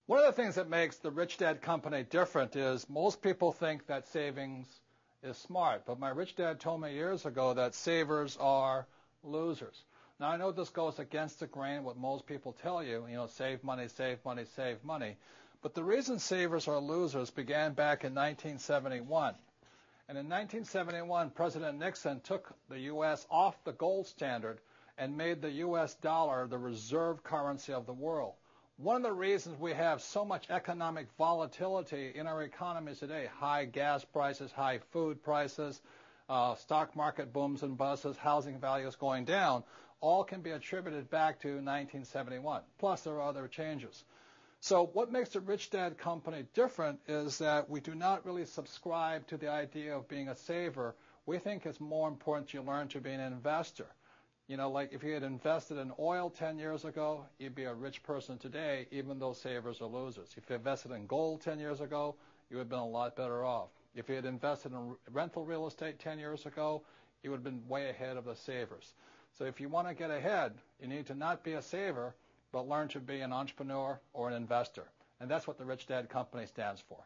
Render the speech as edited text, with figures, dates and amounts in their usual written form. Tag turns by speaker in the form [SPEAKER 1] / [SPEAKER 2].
[SPEAKER 1] One of the things that makes the Rich Dad Company different is most people think that savings is smart. But my rich dad told me years ago that savers are losers. Now, I know this goes against the grain what most people tell you, save money, save money, save money. But the reason savers are losers began back in 1971. And in 1971, President Nixon took the U.S. off the gold standard and made the U.S. dollar the reserve currency of the world. One of the reasons we have so much economic volatility in our economies today, high gas prices, high food prices, stock market booms and busts, housing values going down, all can be attributed back to 1971. Plus, there are other changes. So what makes the Rich Dad Company different is that we do not really subscribe to the idea of being a saver. We think it's more important you learn to be an investor. Like if you had invested in oil 10 years ago, you'd be a rich person today, even though savers are losers. If you invested in gold 10 years ago, you would have been a lot better off. If you had invested in rental real estate 10 years ago, you would have been way ahead of the savers. So if you want to get ahead, you need to not be a saver, but learn to be an entrepreneur or an investor. And that's what the Rich Dad Company stands for.